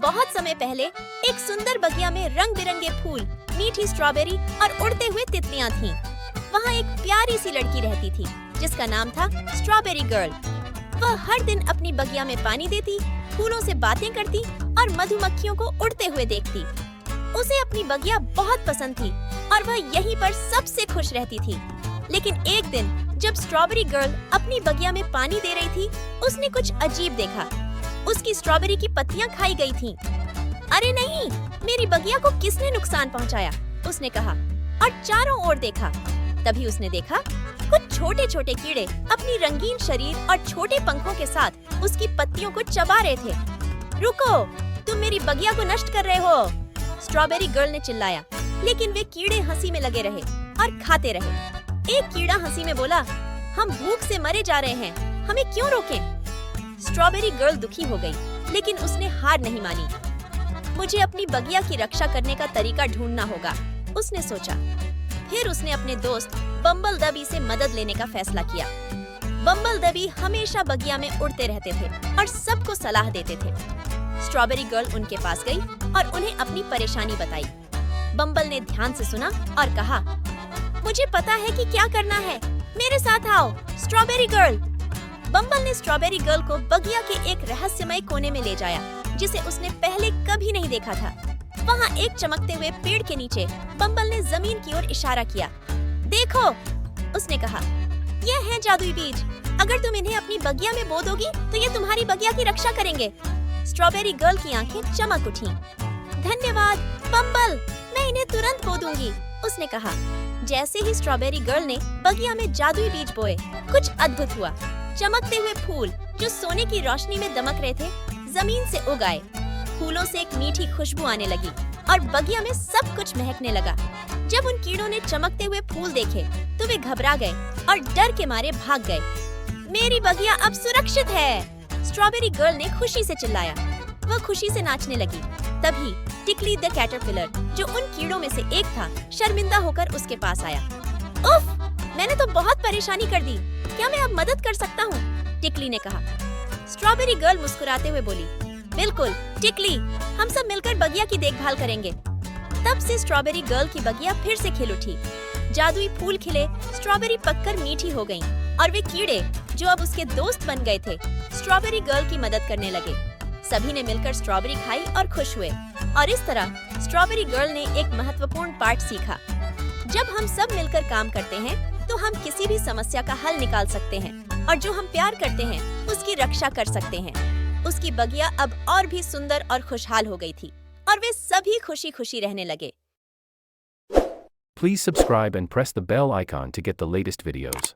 बहुत समय पहले एक सुंदर बगिया में रंग बिरंगे फूल, मीठी स्ट्रॉबेरी और उड़ते हुए तितलियां थीं। वहाँ एक प्यारी सी लड़की रहती थी जिसका नाम था स्ट्रॉबेरी गर्ल। वह हर दिन अपनी बगिया में पानी देती, फूलों से बातें करती और मधुमक्खियों को उड़ते हुए देखती। उसे अपनी बगिया बहुत पसंद थी और वह यहीं पर सबसे खुश रहती थी। लेकिन एक दिन जब स्ट्रॉबेरी गर्ल अपनी बगिया में पानी दे रही थी, उसने कुछ अजीब देखा। उसकी स्ट्रॉबेरी की पत्तियां खाई गई थीं। अरे नहीं, मेरी बगिया को किसने नुकसान पहुंचाया? उसने कहा और चारों ओर देखा। तभी उसने देखा कुछ छोटे छोटे कीड़े अपनी रंगीन शरीर और छोटे पंखों के साथ उसकी पत्तियों को चबा रहे थे। रुको, तुम मेरी बगिया को नष्ट कर रहे हो, स्ट्रॉबेरी गर्ल ने चिल्लाया। लेकिन वे कीड़े हंसी में लगे रहे और खाते रहे। एक कीड़ा हंसी में बोला, हम भूख से मरे जा रहे हैं, हमें क्यों रोकें? स्ट्रॉबेरी गर्ल दुखी हो गई, लेकिन उसने हार नहीं मानी। मुझे अपनी बगिया की रक्षा करने का तरीका ढूंढना होगा, उसने सोचा। फिर उसने अपने दोस्त बम्बलबी से मदद लेने का फैसला किया। बम्बलबी हमेशा बगिया में उड़ते रहते थे और सबको सलाह देते थे। स्ट्रॉबेरी गर्ल उनके पास गई और उन्हें अपनी परेशानी बताई। बम्बल ने ध्यान से सुना और कहा, मुझे पता है कि क्या करना है, मेरे साथ आओ स्ट्रॉबेरी गर्ल। बम्बल ने स्ट्रॉबेरी गर्ल को बगिया के एक रहस्यमय कोने में ले जाया, जिसे उसने पहले कभी नहीं देखा था। वहाँ एक चमकते हुए पेड़ के नीचे बम्बल ने जमीन की ओर इशारा किया। देखो, उसने कहा, ये हैं जादुई बीज। अगर तुम इन्हें अपनी बगिया में बो दोगी तो ये तुम्हारी बगिया की रक्षा करेंगे। स्ट्रॉबेरी गर्ल की आंखें चमक उठीं। धन्यवाद बम्बल, मैं इन्हें तुरंत बो दूंगी, उसने कहा। जैसे ही स्ट्रॉबेरी गर्ल ने बगिया में जादुई बीज बोए, कुछ अद्भुत हुआ। चमकते हुए फूल जो सोने की रोशनी में दमक रहे थे, जमीन से उग आए। फूलों से एक मीठी खुशबू आने लगी और बगिया में सब कुछ महकने लगा। जब उन कीड़ों ने चमकते हुए फूल देखे तो वे घबरा गए और डर के मारे भाग गए। मेरी बगिया अब सुरक्षित है, स्ट्रॉबेरी गर्ल ने खुशी से चिल्लाया। वह खुशी से नाचने लगी। तभी टिकली द कैटरपिलर, जो उन कीड़ों में से एक था, शर्मिंदा होकर उसके पास आया। उफ, मैंने तो बहुत परेशानी कर दी, क्या मैं अब मदद कर सकता हूँ? टिकली ने कहा। स्ट्रॉबेरी गर्ल मुस्कुराते हुए बोली, बिल्कुल टिकली, हम सब मिलकर बगिया की देखभाल करेंगे। तब से स्ट्रॉबेरी गर्ल की बगिया फिर से खिल उठी। जादुई फूल खिले, स्ट्रॉबेरी पककर मीठी हो गईं, और वे कीड़े जो अब उसके दोस्त बन गए थे, स्ट्रॉबेरी गर्ल की मदद करने लगे। सभी ने मिलकर स्ट्रॉबेरी खाई और खुश हुए। और इस तरह स्ट्रॉबेरी गर्ल ने एक महत्वपूर्ण पाठ सीखा। जब हम सब मिलकर काम करते हैं तो हम किसी भी समस्या का हल निकाल सकते हैं, और जो हम प्यार करते हैं उसकी रक्षा कर सकते हैं। उसकी बगिया अब और भी सुंदर और खुशहाल हो गई थी और वे सभी खुशी खुशी रहने लगे। Please subscribe and press the bell icon to get the latest videos.